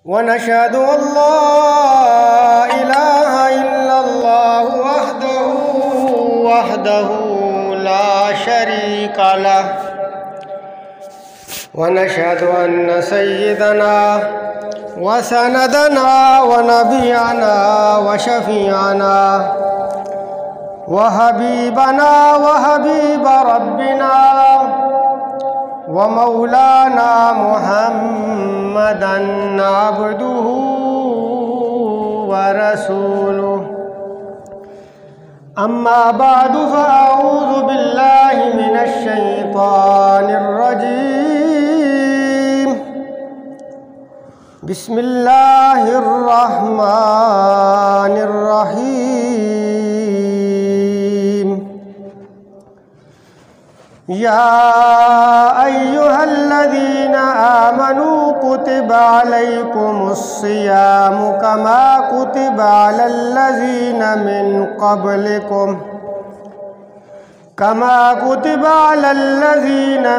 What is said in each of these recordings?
ونشهد أن لا إله إلا الله وحده لا شريك له ونشهد أن سيدنا وسندنا ونبينا وشفيعنا وحبيبنا وحبيب ربنا ومولانا محمدا عبده ورسوله أما بعد فأعوذ بالله من الشيطان الرجيم بسم الله الرحمن الرحيم يا أيها الذين آمنوا كتب عليكم الصيام كما كتب على الذين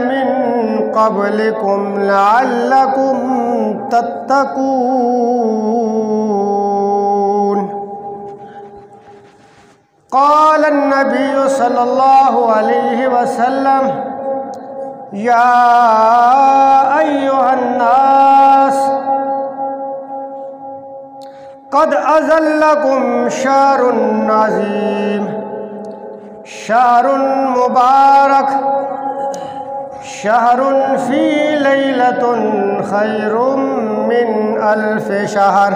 من قبلكم لعلكم تتقون. قال النبي صلى الله عليه وسلم يا أيها الناس قد أذلكم شهر عظيم شهر مبارك شهر في ليلة خير من 1000 شهر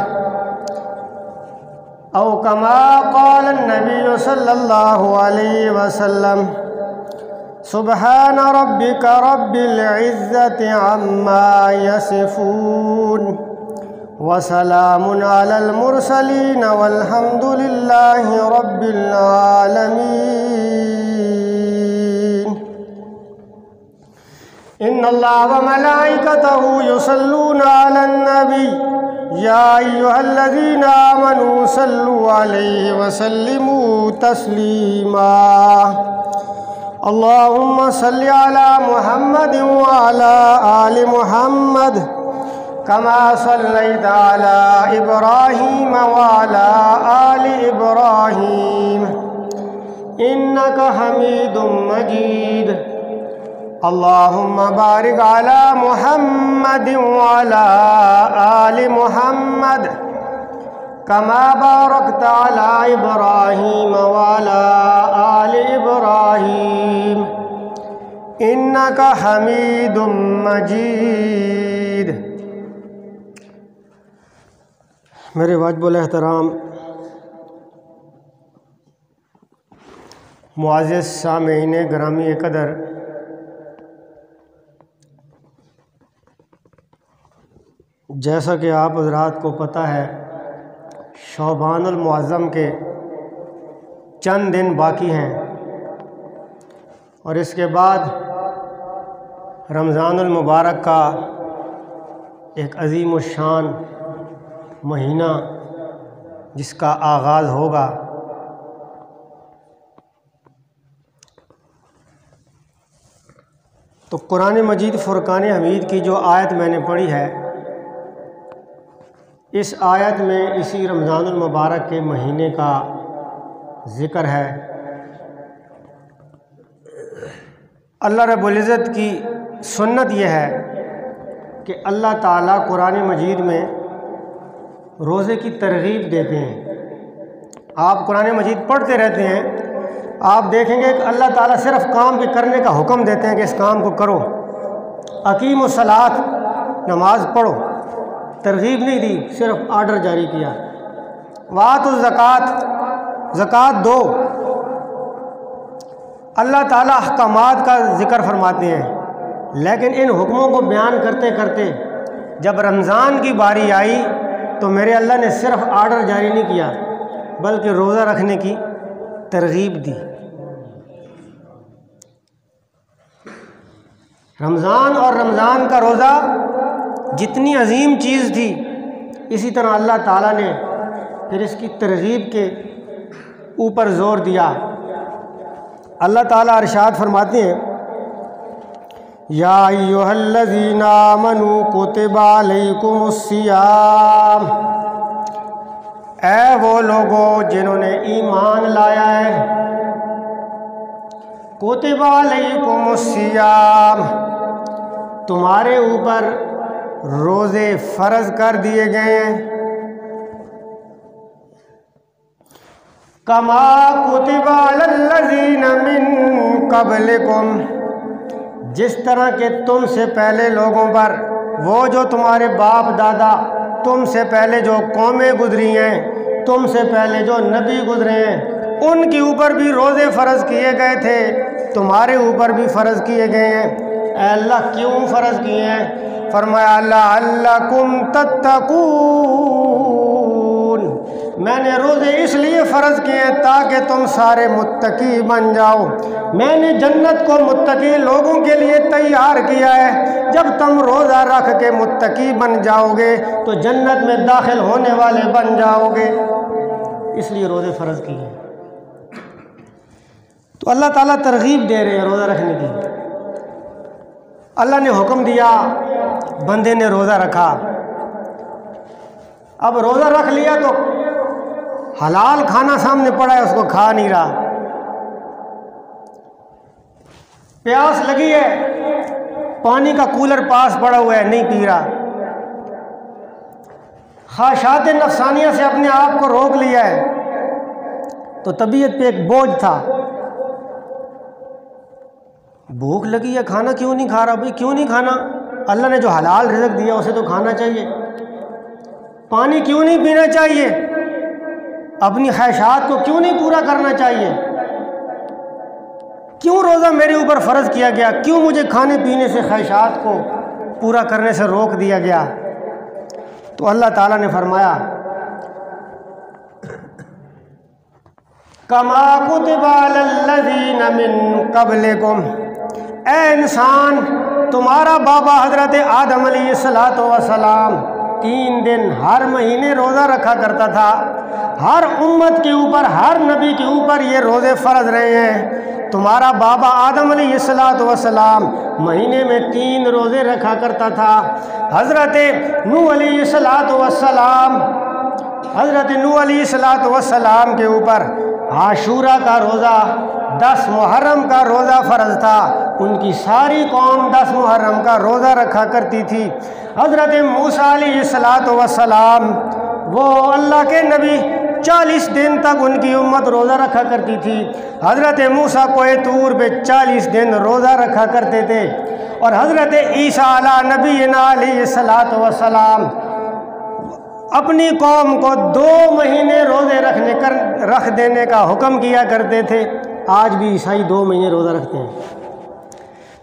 أو كما قال النبي صلى الله عليه وسلم سبحان ربك رب العزة عما يصفون وسلام على المرسلين والحمد لله رب العالمين. إن الله وملائكته يصلون على النبي يا أيها الذين آمنوا صلوا عليه وسلموا تسليما. اللهم صل على محمد وعلى آل محمد كما صليت على إبراهيم وعلى آل إبراهيم إنك حميد مجيد. اللهم بارك على محمد وعلى آل محمد كما باركت على إبراهيم وعلى آل إبراهيم إنك حميد مجيد. میرے واجب الاحترام معزز سامعین گرامی قدر، جیسا کہ آپ حضرات کو پتہ ہے شعبان المعظم کے چند دن باقی ہیں اور اس کے بعد رمضان المبارک کا ایک عظیم الشان مہینہ جس کا آغاز ہوگا. تو قرآن مجید فرقان حمید کی جو آیت میں نے پڑھی ہے، اس آیت میں اسی رمضان المبارک کے مہینے کا ذکر ہے. اللہ رب العزت کی سنت یہ ہے کہ اللہ تعالیٰ قرآن مجید میں روزے کی ترغیب دیتے ہیں. آپ قرآن مجید پڑھتے رہتے ہیں، آپ دیکھیں گے کہ اللہ تعالیٰ صرف کام کے کرنے کا حکم دیتے ہیں کہ اس کام کو کرو. اقیموا الصلاۃ، نماز پڑھو، ترغیب نہیں دی، صرف آرڈر جاری کیا. وآتوا الزکوٰۃ، زکوٰۃ دو. اللہ تعالیٰ احکامات کا ذکر فرماتے ہیں، لیکن ان حکموں کو بیان کرتے کرتے جب رمضان کی باری آئی تو میرے اللہ نے صرف آرڈر جاری نہیں کیا بلکہ روزہ رکھنے کی ترغیب دی. رمضان اور رمضان کا روزہ جتنی عظیم چیز تھی، اسی طرح اللہ تعالیٰ نے پھر اس کی ترغیب کے اوپر زور دیا. اللہ تعالیٰ ارشاد فرماتے ہیں یا ایھا الذین آمنوا کتب علیکم الصیام، اے وہ لوگوں جنہوں نے ایمان لایا ہے، کتب علیکم الصیام، تمہارے اوپر روزے فرض کر دیے گئے ہیں، کما کتب علی الذین من قبلکم، جس طرح کہ تم سے پہلے لوگوں پر، وہ جو تمہارے باپ دادا تم سے پہلے جو قومیں گزری ہیں، تم سے پہلے جو نبی گزرے ہیں، ان کے اوپر بھی روزے فرض کیے گئے تھے، تمہارے اوپر بھی فرض کیے گئے ہیں۔ اے اللہ کیوں فرض کیے ہیں؟ فرمایا لعلکم تتقون، میں نے روزے اس لیے فرض کیے ہیں تاکہ تم سارے متقی بن جاؤ۔ میں نے جنت کو متقی لوگوں کے لیے تیار کیا ہے، جب تم روزہ رکھ کے متقی بن جاؤ گے تو جنت میں داخل ہونے والے بن جاؤ گے، اس لیے روزے فرض کیے ہیں۔ تو اللہ تعالیٰ ترغیب دے رہے ہیں روزہ رکھنے کی۔ اللہ نے حکم دیا، بندے نے روزہ رکھا، اب روزہ رکھ لیا تو حلال کھانا سامنے پڑا ہے، اس کو کھا نہیں رہا، پیاس لگی ہے، پانی کا کولر پاس پڑا ہوا ہے، نہیں پی رہا، خواہشات نفسانیہ سے اپنے آپ کو روک لیا ہے، تو طبیعت پہ ایک بوجھ تھا، بھوک لگی ہے، کھانا کیوں نہیں کھا رہا؟ بھائی کیوں نہیں کھانا؟ اللہ نے جو حلال رزق دیا اسے تو کھانا چاہیے۔ پانی کیوں نہیں پینا چاہیے؟ اپنی خواہشات کو کیوں نہیں پورا کرنا چاہیے؟ کیوں روزہ میرے اوپر فرض کیا گیا؟ کیوں مجھے کھانے پینے سے خواہشات کو پورا کرنے سے روک دیا گیا؟ تو اللہ تعالیٰ نے فرمایا کما کتب علی الذین من قبلکم، اے انسان تمہارا بابا حضرت آدم علیہ السلام 3 دن ہر مہینے روزہ رکھا کرتا تھا، ہر امت کے اوپر، ہر نبی کے اوپر یہ روزے فرض رہے ہیں۔ تمہارا بابا آدم علیہ السلام مہینے میں 3 روزے رکھا کرتا تھا۔ حضرت نوح علیہ السلام کے اوپر عاشورہ کا روزہ، 10 محرم کا روزہ فرض تھا، ان کی ساری قوم 10 محرم کا روزہ رکھا کرتی تھی۔ حضرت موسیٰ علیہ السلام وہ اللہ کے نبی، 40 دن تک ان کی امت روزہ رکھا کرتی تھی۔ حضرت موسیٰ کوہ طور پہ 40 دن روزہ رکھا کرتے تھے، اور حضرت عیسیٰ علیہ نبینا علیہ السلام اپنی قوم کو 2 مہینے روزے رکھ دینے کا حکم کیا کرتے تھے۔ آج بھی عیسائی 2 مہینے روزہ رکھتے ہیں۔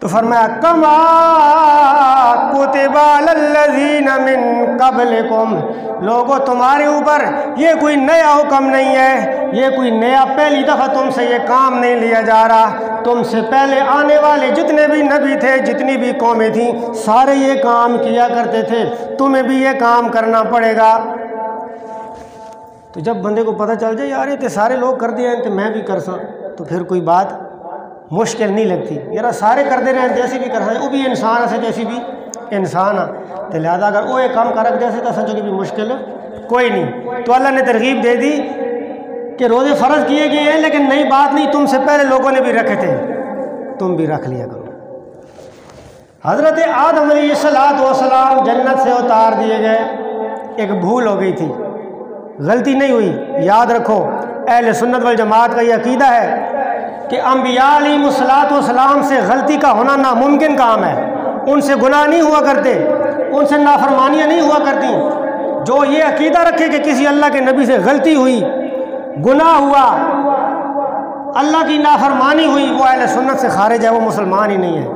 تو فرمایا کما کتب علی الذین من قبلکم، لوگوں تمہارے اوپر یہ کوئی نیا حکم نہیں ہے، یہ کوئی نیا پہلی دفعہ تم سے یہ کام نہیں لیا جا رہا، تم سے پہلے آنے والے جتنے بھی نبی تھے، جتنی بھی قومیں تھیں، سارے یہ کام کیا کرتے تھے، تمہیں بھی یہ کام کرنا پڑے گا۔ تو جب بندے کو پتہ چل جائے یار یہ تو سارے لوگ کر دیا ہیں تو میں بھی کر سا، تو پھر کوئی بات مشکل نہیں لگتی، یار سارے کر دے رہے ہیں جیسے بھی کر سکتے، وہ بھی انسان ہے جیسی بھی انسان ہے، تو لہٰذا اگر وہ ایک کام کر رکھ جیسے تو سمجھو کہ بھی مشکل کوئی نہیں۔ تو اللہ نے ترغیب دے دی کہ روزے فرض کیے گئے ہیں، لیکن نئی بات نہیں، تم سے پہلے لوگوں نے بھی رکھے تھے، تم بھی رکھ لیا کرو۔ حضرت آدم علیہ السلام جنت سے اتار دیے گئے، ایک بھول ہو گئی تھی، غلطی نہیں ہوئی۔ یاد رکھو اہل سنت والجماعت کا یہ عقیدہ ہے کہ انبیاء علیہ السلام سے غلطی کا ہونا ناممکن کام ہے، ان سے گناہ نہیں ہوا کرتے، ان سے نافرمانیاں نہیں ہوا کرتی۔ جو یہ عقیدہ رکھے کہ کسی اللہ کے نبی سے غلطی ہوئی، گناہ ہوا، اللہ کی نافرمانی ہوئی، وہ اہل سنت سے خارج ہے، وہ مسلمان ہی نہیں ہے۔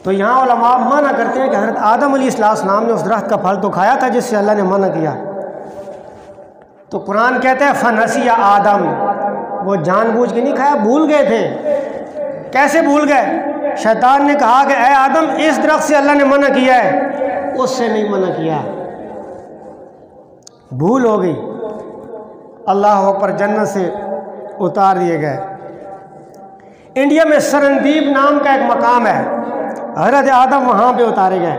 تو یہاں علماء منع کرتے ہیں کہ حضرت آدم علیہ السلام نے اس درخت کا پھل تو کھایا تھا جس سے اللہ نے منع کیا، تو قرآن کہتا ہے فنسی آدم، وہ جان بوجھ کے نہیں کھایا، بھول گئے تھے۔ کیسے بھول گئے؟ شیطان نے کہا کہ اے آدم اس درخت سے اللہ نے منع کیا ہے، اس سے نہیں منع کیا، بھول ہو گئی۔ اللہ اکبر، جنت سے اتار دیے گئے۔ انڈیا میں سرندیپ نام کا ایک مقام ہے، حضرت آدم وہاں پہ اتارے گئے،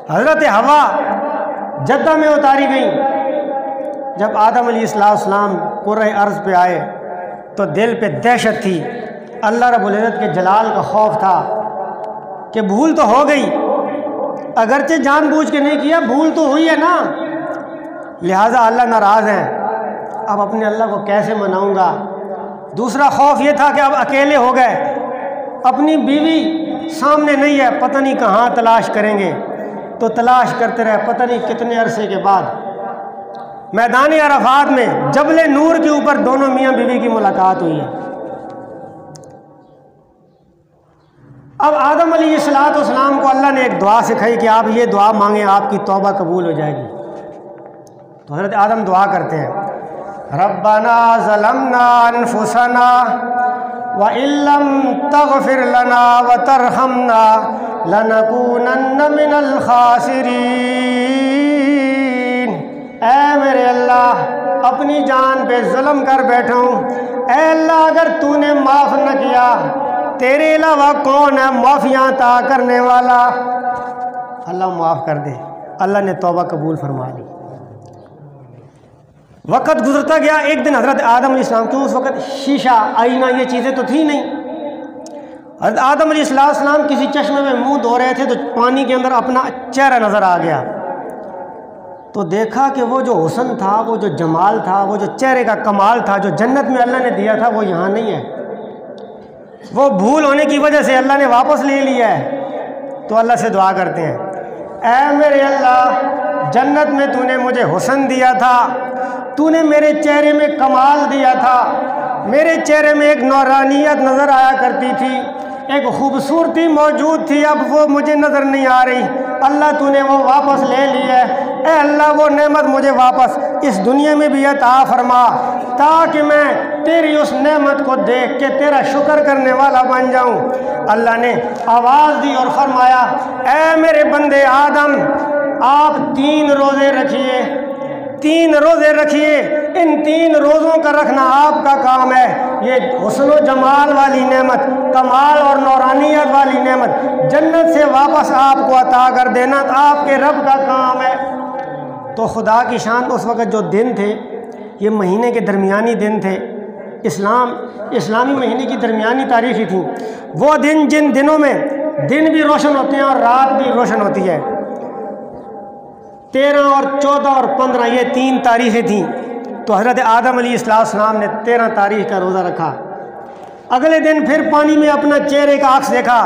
حضرت حوا جدہ میں اتاری گئیں۔ جب آدم علیہ السلام کرۂ ارض پہ آئے تو دل پہ دہشت تھی، اللہ رب العزت کے جلال کا خوف تھا کہ بھول تو ہو گئی، اگرچہ جان بوجھ کے نہیں کیا، بھول تو ہوئی ہے نا، لہٰذا اللہ ناراض ہیں، اب اپنے اللہ کو کیسے مناؤں گا۔ دوسرا خوف یہ تھا کہ اب اکیلے ہو گئے، اپنی بیوی سامنے نہیں ہے، پتہ نہیں کہاں تلاش کریں گے، تو تلاش کرتے رہے، پتہ نہیں کتنے عرصے کے بعد میدان عرفات میں جبل نور کے اوپر دونوں میاں بیوی کی ملاقات ہوئی ہے۔ اب آدم علیہ السلام کو اللہ نے ایک دعا سکھائی کہ آپ یہ دعا مانگیں، آپ کی توبہ قبول ہو جائے گی۔ تو حضرت آدم دعا کرتے ہیں، ربنا ظلمنا انفسنا وَإِن لَّمْ تَغْفِرْ لَنَا وَتَرْحَمْنَا لَنَكُونَنَّ مِنَ الْخَاسِرِينَ۔ اے میرے اللہ، اپنی جان پہ ظلم کر بیٹھا ہوں، اے اللہ اگر تو نے معاف نہ کیا، تیرے علاوہ کون ہے معافیاں عطا کرنے والا؟ اللہ معاف کر دے۔ اللہ نے توبہ قبول فرما لی۔ وقت گزرتا گیا، ایک دن حضرت آدم علیہ السلام، کیوں اس وقت شیشہ آئینہ یہ چیزیں تو تھی نہیں، حضرت آدم علیہ السلام کسی چشمے میں منہ دھو رہے تھے تو پانی کے اندر اپنا چہرہ نظر آ گیا، تو دیکھا کہ وہ جو حسن تھا، وہ جو جمال تھا، وہ جو چہرے کا کمال تھا جو جنت میں اللہ نے دیا تھا، وہ یہاں نہیں ہے۔ وہ بھول ہونے کی وجہ سے اللہ نے واپس لے لیا ہے۔ تو اللہ سے دعا کرتے ہیں، اے میرے اللہ، جنت میں تو نے مجھے حسن دیا تھا، تو نے میرے چہرے میں کمال دیا تھا، میرے چہرے میں ایک نورانیت نظر آیا کرتی تھی، ایک خوبصورتی موجود تھی، اب وہ مجھے نظر نہیں آ رہی، اللہ تو نے وہ واپس لے لی ہے۔ اے اللہ وہ نعمت مجھے واپس اس دنیا میں بھی عطا فرما، تاکہ میں تیری اس نعمت کو دیکھ کے تیرا شکر کرنے والا بن جاؤں۔ اللہ نے آواز دی اور فرمایا، اے میرے بندے آدم، آپ 3 روزے رکھیے، 3 روزے رکھیے، ان 3 روزوں کا رکھنا آپ کا کام ہے۔ یہ حسن و جمال والی نعمت، کمال اور نورانیت والی نعمت جنت سے واپس آپ کو عطا کر دینا آپ کے رب کا کام ہے۔ تو خدا کی شان، اس وقت جو دن تھے یہ مہینے کے درمیانی دن تھے، اسلامی مہینے کی درمیانی تاریخیں تھیں، وہ دن جن دنوں میں دن بھی روشن ہوتے ہیں اور رات بھی روشن ہوتی ہے۔ 13 اور 14 اور 15 یہ 3 تاریخیں تھیں۔ تو حضرت آدم علیہ السلام نے 13 تاریخ کا روزہ رکھا۔ اگلے دن پھر پانی میں اپنا چہرے کا عکس دیکھا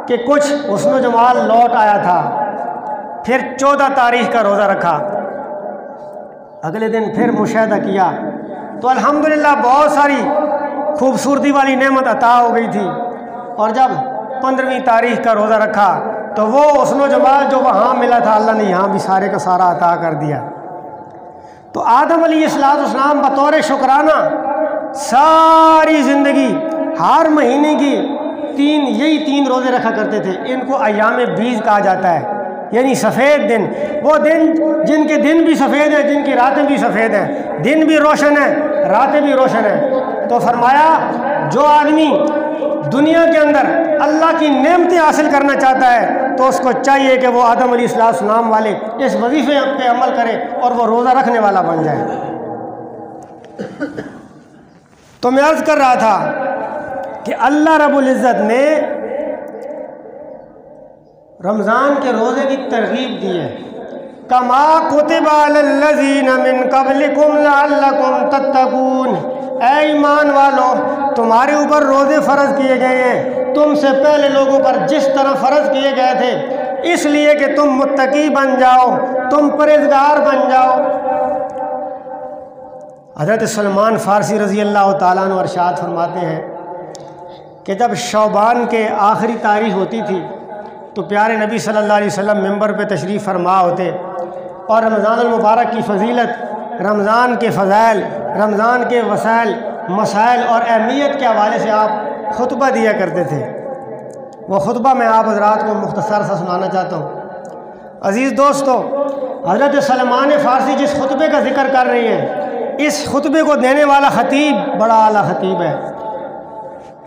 کہ کچھ حسن و جمال لوٹ آیا تھا، پھر 14 تاریخ کا روزہ رکھا۔ اگلے دن پھر مشاہدہ کیا تو الحمدللہ بہت ساری خوبصورتی والی نعمت عطا ہو گئی تھی، اور جب 15ویں تاریخ کا روزہ رکھا تو وہ حسن و جمال جو وہاں ملا تھا اللہ نے یہاں بھی سارے کا سارا عطا کر دیا۔ تو آدم علیہ السلام بطور شکرانہ ساری زندگی ہر مہینے کی یہی 3 روزے رکھا کرتے تھے۔ ان کو ایام بیض کہا جاتا ہے، یعنی سفید دن، وہ دن جن کے دن بھی سفید ہیں، جن کی راتیں بھی سفید ہیں، دن بھی روشن ہیں، راتیں بھی روشن ہیں۔ تو فرمایا جو آدمی دنیا کے اندر اللہ کی نعمتیں حاصل کرنا چاہتا ہے تو اس کو چاہیے کہ وہ آدم علیہ السلام والے اس وظیفے پہ عمل کرے اور وہ روزہ رکھنے والا بن جائے۔ تو میں عرض کر رہا تھا کہ اللہ رب العزت نے رمضان کے روزے کی ترغیب دی ہے، کما کتب علی الذین من قبلکم لعلکم تتقون۔ اے ایمان والو، تمہارے اوپر روزے فرض کیے گئے ہیں تم سے پہلے لوگوں پر جس طرح فرض کیے گئے تھے، اس لیے کہ تم متقی بن جاؤ، تم پرہیزگار بن جاؤ۔ حضرت سلمان فارسی رضی اللہ تعالیٰ عنہ ارشاد فرماتے ہیں کہ جب شعبان کے آخری تاریخ ہوتی تھی تو پیارے نبی صلی اللہ علیہ وسلم ممبر پہ تشریف فرما ہوتے اور رمضان المبارک کی فضیلت، رمضان کے فضائل، رمضان کے وسائل، مسائل اور اہمیت کے حوالے سے آپ خطبہ دیا کرتے تھے۔ وہ خطبہ میں آپ حضرات کو مختصر سا سنانا چاہتا ہوں۔ عزیز دوستو، حضرت سلمان فارسی جس خطبے کا ذکر کر رہی ہیں، اس خطبے کو دینے والا خطیب بڑا اعلیٰ خطیب ہے۔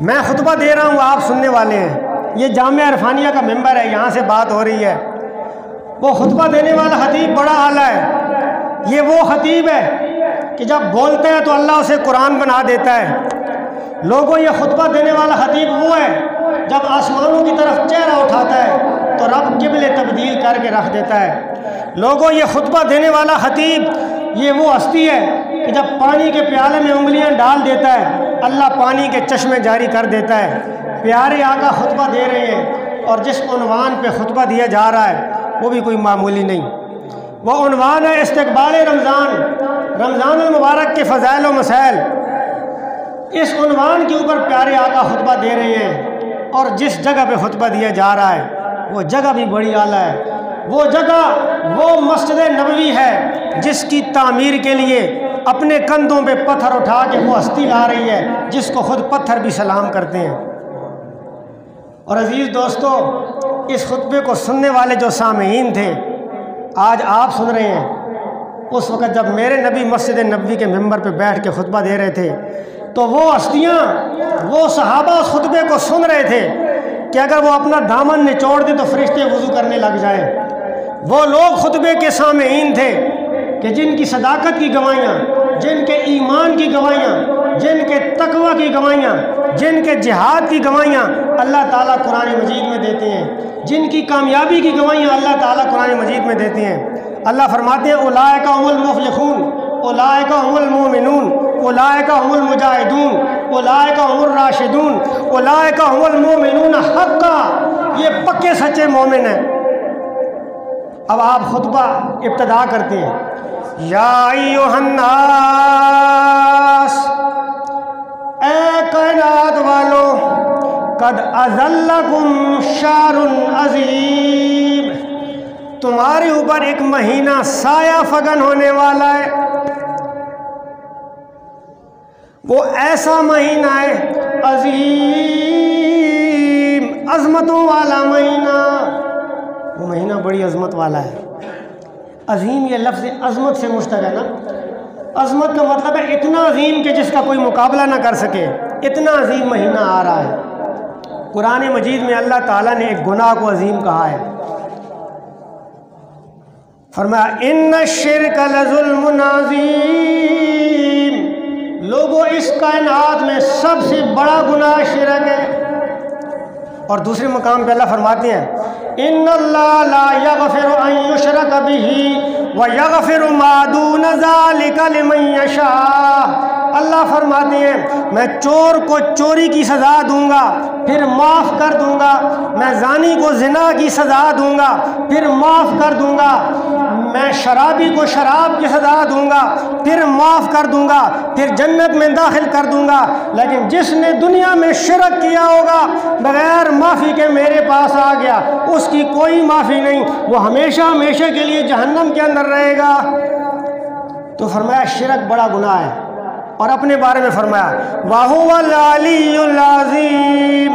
میں خطبہ دے رہا ہوں، آپ سننے والے ہیں۔ یہ جامعہ عرفانیہ کا ممبر ہے، یہاں سے بات ہو رہی ہے۔ وہ خطبہ دینے والا خطیب بڑا اعلیٰ ہے، یہ وہ خطیب ہے کہ جب بولتے ہیں تو اللہ اسے قرآن بنا دیتا ہے۔ لوگوں یہ خطبہ دینے والا خطیب وہ ہے جب آسمانوں کی طرف چہرہ اٹھاتا ہے تو رب قبلے تبدیل کر کے رکھ دیتا ہے۔ لوگوں یہ خطبہ دینے والا خطیب یہ وہ ہستی ہے کہ جب پانی کے پیالے میں انگلیاں ڈال دیتا ہے اللہ پانی کے چشمے جاری کر دیتا ہے۔ پیارے آقا خطبہ دے رہے ہیں اور جس عنوان پہ خطبہ دیا جا رہا ہے وہ بھی کوئی معمولی نہیں، وہ عنوان ہے استقبال رمضان المبارک کے فضائل و مسائل۔ اس عنوان کے اوپر پیارے آقا خطبہ دے رہے ہیں اور جس جگہ پہ خطبہ دیا جا رہا ہے وہ جگہ بھی بڑی اعلیٰ ہے۔ وہ جگہ وہ مسجد نبوی ہے جس کی تعمیر کے لیے اپنے کندھوں پہ پتھر اٹھا کے وہ ہستی لا رہی ہے جس کو خود پتھر بھی سلام کرتے ہیں۔ اور عزیز دوستو، اس خطبے کو سننے والے جو سامعین تھے آج آپ سن رہے ہیں، اس وقت جب میرے نبی مسجد نبوی کے ممبر پہ بیٹھ کے خطبہ دے رہے تھے تو وہ ہستیاں وہ صحابہ اس خطبے کو سن رہے تھے کہ اگر وہ اپنا دامن نچوڑ دیں تو فرشتے وضو کرنے لگ جائیں۔ وہ لوگ خطبے کے سامعین تھے کہ جن کی صداقت کی گواہیاں، جن کے ایمان کی گواہیاں، جن کے تقوی کی گواہیاں، جن کے جہاد کی گواہیاں اللہ تعالیٰ قرآن مجید میں دیتے ہیں، جن کی کامیابی کی گواہیاں اللہ تعالیٰ قرآن مجید میں دیتے ہیں۔ اللہ فرماتے ہیں اولئک هم المفلحون، اولئک هم المؤمنون، اولئک هم المجاہدون، اولئک هم الراشدون، اولئک هم المؤمنون حقا، یہ پکے سچے مومن ہیں۔ اب آپ خطبہ ابتدا کرتے ہیں، یا ایھا الناس، اے کائنات والو، قد اظلکم شہر عظیم، تمہارے اوپر ایک مہینہ سایہ فگن ہونے والا ہے۔ وہ ایسا مہینہ ہے عظیم، عظمتوں والا مہینہ، وہ مہینہ بڑی عظمت والا ہے۔ عظیم یہ لفظ عظمت سے مشتق ہے نا، عظمت کا مطلب ہے اتنا عظیم کہ جس کا کوئی مقابلہ نہ کر سکے، اتنا عظیم مہینہ آ رہا ہے۔ قرآن مجید میں اللہ تعالیٰ نے ایک گناہ کو عظیم کہا ہے، فرمایا ان الشرک لظلم عظیم، لوگوں اس کائنات میں سب سے بڑا گناہ شرک ہے۔ اور دوسرے مقام پہ اللہ فرماتے ہیں ان اللہ لا یغفر ان یشرک بہ ویغفر ما دون ذلک لمن یشاء، اللہ فرماتے ہیں میں چور کو چوری کی سزا دوں گا پھر معاف کر دوں گا، میں زانی کو زنا کی سزا دوں گا پھر معاف کر دوں گا، میں شرابی کو شراب کی سزا دوں گا پھر معاف کر دوں گا، پھر جنت میں داخل کر دوں گا۔ لیکن جس نے دنیا میں شرک کیا ہوگا بغیر معافی کے میرے پاس آ گیا، اس کی کوئی معافی نہیں، وہ ہمیشہ ہمیشہ کے لیے جہنم کے اندر رہے گا۔ تو فرمایا شرک بڑا گناہ ہے، اور اپنے بارے میں فرمایا وَهُوَ الْعَلِيُّ الْعَظِيمُ،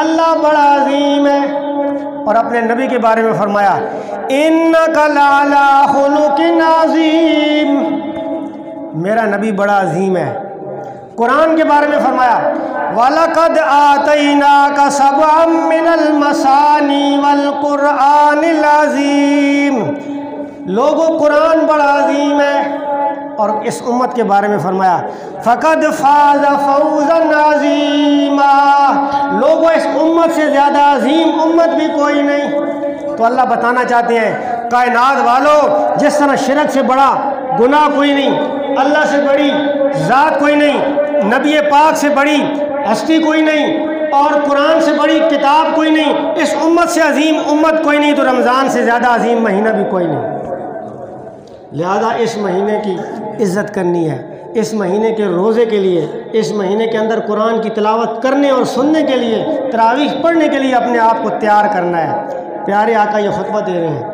اللہ بڑا عظیم ہے۔ اور اپنے نبی کے بارے میں فرمایا اِنَّكَ لَعَلَىٰ خُلُقٍ عَظِيمٍ، میرا نبی بڑا عظیم ہے۔ قرآن کے بارے میں فرمایا وَلَقَدْ آتَيْنَاكَ سَبْعًا مِّنَ الْمَثَانِي وَالْقُرْآنِ الْعَظِيمِ، لوگوں قرآن بڑا عظیم ہے۔ اور اس امت کے بارے میں فرمایا فَقَدْ فَازَ فَوْزًا عَظِيمًا، لوگوں اس امت سے زیادہ عظیم امت بھی کوئی نہیں۔ تو اللہ بتانا چاہتے ہیں کائنات والو، جس طرح شرک سے بڑا گناہ کوئی نہیں، اللہ سے بڑی ذات کوئی نہیں، نبی پاک سے بڑی ہستی کوئی نہیں، اور قرآن سے بڑی کتاب کوئی نہیں، اس امت سے عظیم امت کوئی نہیں، تو رمضان سے زیادہ عظیم مہینہ بھی کوئی نہیں۔ لہذا اس مہینے کی عزت کرنی ہے، اس مہینے کے روزے کے لیے، اس مہینے کے اندر قرآن کی تلاوت کرنے اور سننے کے لیے، تراویح پڑھنے کے لیے اپنے آپ کو تیار کرنا ہے۔ پیارے آقا یہ خطبہ دے رہے ہیں،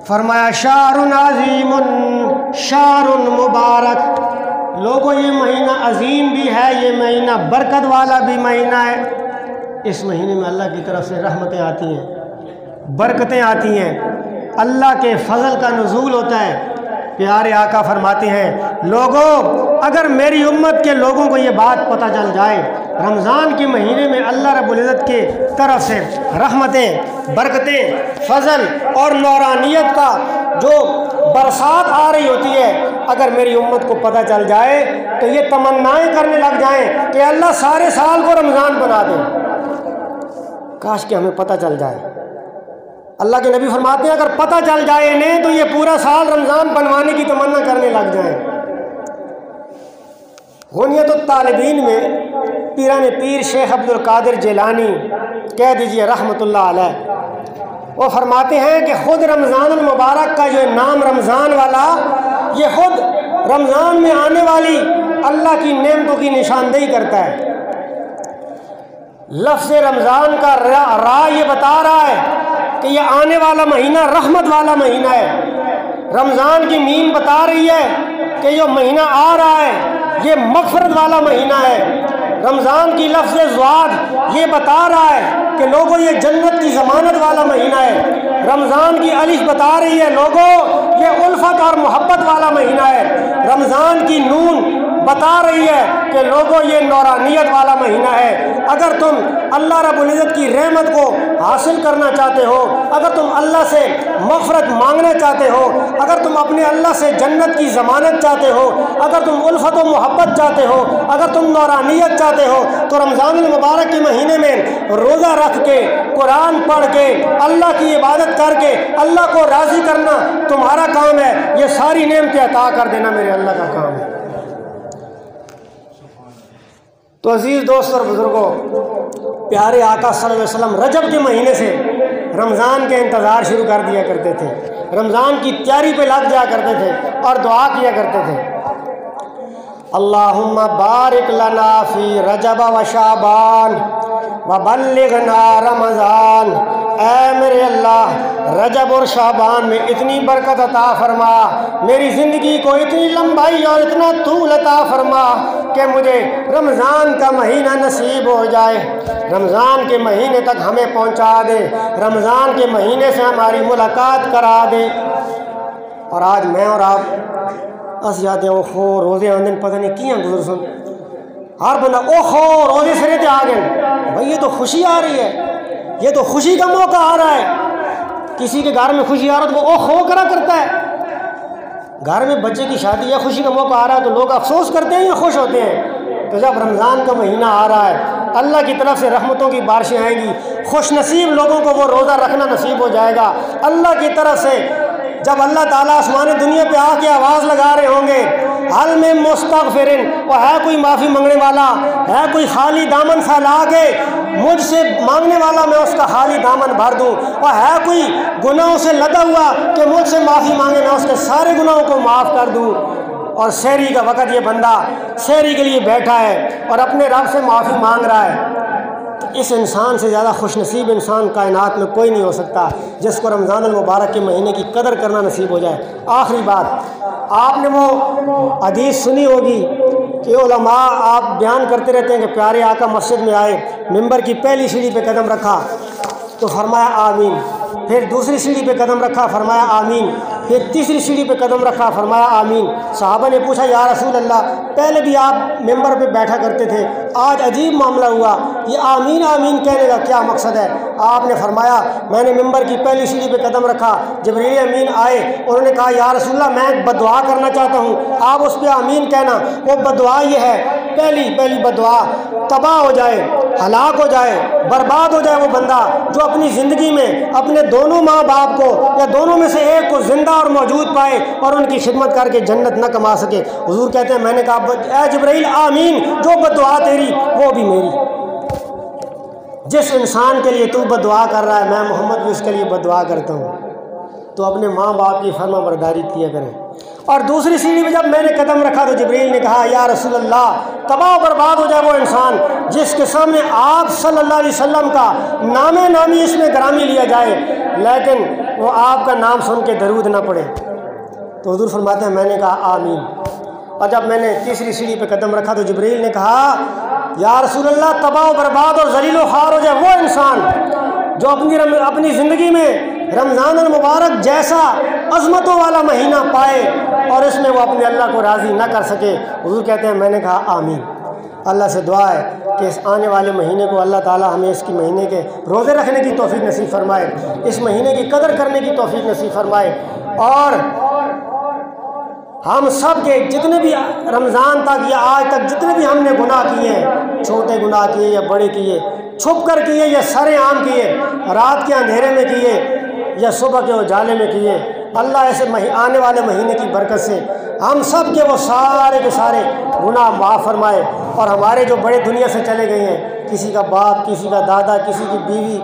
فرمایا شہر عظیم شہر مبارک، لوگوں یہ مہینہ عظیم بھی ہے، یہ مہینہ برکت والا بھی مہینہ ہے۔ اس مہینے میں اللہ کی طرف سے رحمتیں آتی ہیں، برکتیں آتی ہیں، اللہ کے فضل کا نزول ہوتا ہے۔ پیارے آقا فرماتے ہیں لوگوں اگر میری امت کے لوگوں کو یہ بات پتہ چل جائے رمضان کے مہینے میں اللہ رب العزت کے طرف سے رحمتیں، برکتیں، فضل اور نورانیت کا جو برسات آ رہی ہوتی ہے، اگر میری امت کو پتہ چل جائے تو یہ تمنائیں کرنے لگ جائیں کہ اللہ سارے سال کو رمضان بنا دے۔ کاش کہ ہمیں پتہ چل جائے۔ اللہ کے نبی فرماتے ہیں اگر پتہ چل جائے انہیں تو یہ پورا سال رمضان بنوانے کی تمنا کرنے لگ جائیں۔ غنیت الطالبین میں پیران پیر شیخ عبد القادر جیلانی کہہ دیجئے رحمۃ اللہ علیہ، وہ فرماتے ہیں کہ خود رمضان المبارک کا جو نام رمضان والا، یہ خود رمضان میں آنے والی اللہ کی نعمتوں کی نشاندہی کرتا ہے۔ لفظ رمضان کا را یہ بتا رہا ہے کہ یہ آنے والا مہینہ رحمت والا مہینہ ہے۔ رمضان کی میم بتا رہی ہے کہ یہ مہینہ آ رہا ہے یہ مغفرت والا مہینہ ہے۔ رمضان کی لفظ زواد یہ بتا رہا ہے کہ لوگوں یہ جنت کی ضمانت والا مہینہ ہے۔ رمضان کی الف بتا رہی ہے لوگوں یہ الفت اور محبت والا مہینہ ہے۔ رمضان کی نون بتا رہی ہے کہ لوگوں یہ نورانیت والا مہینہ ہے۔ اگر تم اللہ رب العزت کی رحمت کو حاصل کرنا چاہتے ہو، اگر تم اللہ سے مغفرت مانگنا چاہتے ہو، اگر تم اپنے اللہ سے جنت کی ضمانت چاہتے ہو، اگر تم الفت و محبت چاہتے ہو، اگر تم نورانیت چاہتے ہو، تو رمضان المبارک کے مہینے میں روزہ رکھ کے، قرآن پڑھ کے، اللہ کی عبادت کر کے اللہ کو راضی کرنا تمہارا کام ہے۔ یہ ساری نعمتیں عطا کر دینا میرے اللہ کا کام ہے۔ تو عزیز دوست اور بزرگوں، پیارے آقا صلی اللہ علیہ وسلم رجب کے مہینے سے رمضان کے انتظار شروع کر دیا کرتے تھے، رمضان کی تیاری پہ لگ جایا کرتے تھے اور دعا کیا کرتے تھے، اللہم بارک لنا فی رجب و شعبان وبلغنا رمضان۔ اے میرے اللہ رجب اور شعبان میں اتنی برکت عطا فرما، میری زندگی کو اتنی لمبائی اور اتنا طول عطا فرما کہ مجھے رمضان کا مہینہ نصیب ہو جائے، رمضان کے مہینے تک ہمیں پہنچا دے، رمضان کے مہینے سے ہماری ملاقات کرا دے۔ اور آج میں اور آپ اس یادیں اوہو روزے آندن پتہ نہیں کیاں گزر سن، ہر بندہ اوہو روزے سرے تے آ گئے، بھائی یہ تو خوشی آ رہی ہے، یہ تو خوشی کا موقع آ رہا ہے۔ کسی کے گھر میں خوشی آ رہا ہے تو وہ اوہو کرا کرتا ہے، گھر میں بچے کی شادی یا خوشی کا موقع آ رہا ہے تو لوگ افسوس کرتے ہیں یا خوش ہوتے ہیں؟ تو جب رمضان کا مہینہ آ رہا ہے اللہ کی طرف سے رحمتوں کی بارشیں آئیں گی، خوش نصیب لوگوں کو وہ روزہ رکھنا نصیب ہو جائے گا۔ اللہ کی طرف سے جب اللہ تعالیٰ آسمان دنیا پہ آ کے آواز لگا رہے ہوں گے، حل میں مستغفرن، وہ ہے کوئی معافی مانگنے والا، ہے کوئی خالی دامن پھیلا کے مجھ سے مانگنے والا میں اس کا خالی دامن بھر دوں، اور ہے کوئی گناہوں سے لدا ہوا کہ مجھ سے معافی مانگے میں اس کے سارے گناہوں کو معاف کر دوں۔ اور سحری کا وقت یہ بندہ سحری کے لیے بیٹھا ہے اور اپنے رب سے معافی مانگ رہا ہے، اس انسان سے زیادہ خوش نصیب انسان کائنات میں کوئی نہیں ہو سکتا جس کو رمضان المبارک کے مہینے کی قدر کرنا نصیب ہو جائے۔ آخری بات، آپ نے وہ حدیث سنی ہوگی کہ علماء آپ بیان کرتے رہتے ہیں کہ پیارے آقا مسجد میں آئے، ممبر کی پہلی سیڑھی پہ قدم رکھا تو فرمایا آمین، پھر دوسری سیڑھی پہ قدم رکھا فرمایا آمین، پھر تیسری سیڑھی پہ قدم رکھا فرمایا آمین۔ صحابہ نے پوچھا یا رسول اللہ پہلے بھی آپ ممبر پہ بیٹھا کرتے تھے، آج عجیب معاملہ ہوا، یہ آمین آمین کہنے کا کیا مقصد ہے؟ آپ نے فرمایا میں نے ممبر کی پہلی سیڑھی پہ قدم رکھا، جبریل امین آئے، انہوں نے کہا یا رسول اللہ میں ایک بدعا کرنا چاہتا ہوں، آپ اس پہ آمین کہنا۔ وہ بدعا یہ ہے، پہلی بدعا تباہ ہو جائے، ہلاک ہو جائے، برباد ہو جائے وہ بندہ جو اپنی زندگی میں اپنے دونوں ماں باپ کو یا دونوں میں سے ایک کو زندہ اور موجود پائے اور ان کی خدمت کر کے جنت نہ کما سکے۔ حضور کہتے ہیں میں نے کہا اے جبرائیل آمین، جو بدعا تیری وہ بھی میری۔ جس انسان کے لیے تو بدعا کر رہا ہے میں محمد بھی اس کے لیے بدعا کرتا ہوں، تو اپنے ماں باپ کی فرما برداری کیا کریں۔ اور دوسری سیڑھی پہ جب میں نے قدم رکھا تو جبریل نے کہا یا رسول اللہ تباہ و برباد ہو جائے وہ انسان جس کے سامنے آپ صلی اللہ علیہ وسلم کا نام نامی اس میں گرامی لیا جائے لیکن وہ آپ کا نام سن کے درود نہ پڑے۔ تو حضور فرماتے ہیں میں نے کہا آمین۔ اور جب میں نے تیسری سیڑھی پہ قدم رکھا تو جبریل نے کہا یا رسول اللہ تباہ و برباد اور ذلیل و خوار ہو جائے وہ انسان جو اپنی زندگی میں رمضان المبارک جیسا عظمتوں والا مہینہ پائے اور اس میں وہ اپنے اللہ کو راضی نہ کر سکے۔ حضور کہتے ہیں میں نے کہا آمین۔ اللہ سے دعا ہے کہ اس آنے والے مہینے کو اللہ تعالی ہمیں اس کی مہینے کے روزے رکھنے کی توفیق نصیب فرمائے، اس مہینے کی قدر کرنے کی توفیق نصیب فرمائے، اور ہم سب کے جتنے بھی رمضان تک یا آج تک جتنے بھی ہم نے گناہ کیے ہیں، چھوٹے گناہ کیے یا بڑے کیے، چھپ کر کیے یا سر عام کیے، رات کے اندھیرے میں کیے یا صبح کے اجالے میں کیے، اللہ ایسے آنے والے مہینے کی برکت سے ہم سب کے وہ سارے کے سارے گناہ معاف فرمائے، اور ہمارے جو بڑے دنیا سے چلے گئے ہیں، کسی کا باپ، کسی کا دادا، کسی کی بیوی،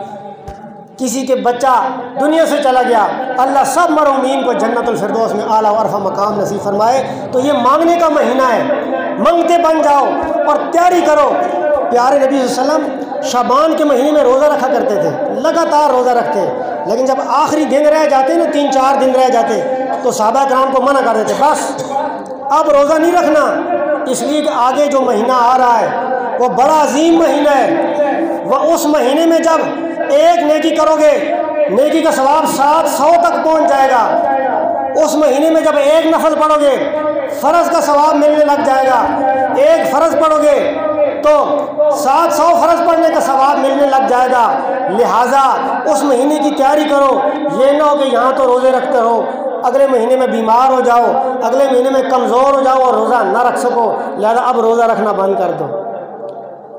کسی کے بچہ دنیا سے چلا گیا، اللہ سب مرحومین کو جنت الفردوس میں اعلیٰ و عرفہ مقام نصیب فرمائے۔ تو یہ مانگنے کا مہینہ ہے، منگتے بن جاؤ اور تیاری کرو۔ پیارے نبی صلی اللہ علیہ وسلم شعبان کے مہینے میں روزہ رکھا کرتے تھے، لگاتار روزہ رکھتے، لیکن جب آخری دن رہ جاتے نا، 3-4 دن رہ جاتے، تو صحابہ کرام کو منع کر دیتے، بس اب روزہ نہیں رکھنا، اس لیے کہ آگے جو مہینہ آ رہا ہے وہ بڑا عظیم مہینہ ہے، وہ اس مہینے میں جب ایک نیکی کرو گے، نیکی کا ثواب 700 تک پہنچ جائے گا۔ اس مہینے میں جب ایک نفل پڑھو گے، فرض کا ثواب ملنے لگ جائے گا، ایک فرض پڑھو گے تو 700 فرض پڑھنے کا ثواب ملنے لگ جائے گا۔ لہٰذا اس مہینے کی تیاری کرو، یہ نہ ہو کہ یہاں تو روزے رکھتے ہو، اگلے مہینے میں بیمار ہو جاؤ، اگلے مہینے میں کمزور ہو جاؤ اور روزہ نہ رکھ سکو، لہذا اب روزہ رکھنا بند کر دو۔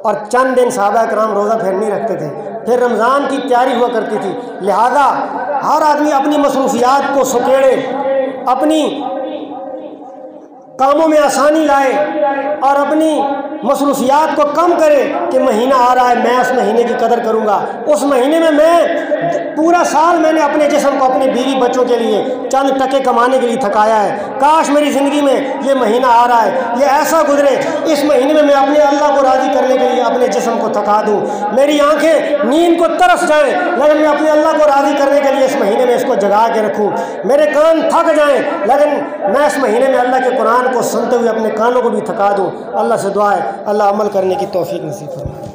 اور چند دن صحابہ کرام روزہ پھر نہیں رکھتے تھے، پھر رمضان کی تیاری ہوا کرتی تھی۔ لہذا ہر آدمی اپنی مصروفیات کو سکیڑے، اپنی کاموں میں آسانی لائے اور اپنی مصروفیات کو کم کرے کہ مہینہ آ رہا ہے، میں اس مہینے کی قدر کروں گا۔ اس مہینے میں پورا سال میں نے اپنے جسم کو اپنے بیوی بچوں کے لیے چند ٹکے کمانے کے لیے تھکایا ہے، کاش میری زندگی میں یہ مہینہ آ رہا ہے، یہ ایسا گزرے اس مہینے میں اپنے اللہ کو راضی کرنے کے لیے اپنے جسم کو تھکا دوں، میری آنکھیں نیند کو ترس جائیں لیکن میں اپنے اللہ کو راضی کرنے کے لیے اس مہینے میں اس کو جگا کے رکھوں، میرے کان تھک جائیں لیکن میں اس مہینے میں اللہ کے قرآن کو سنتے ہوئے اپنے کانوں کو بھی تھکا دوں۔ اللہ سے دعا ہے اللہ عمل کرنے کی توفیق نصیب فرمائے۔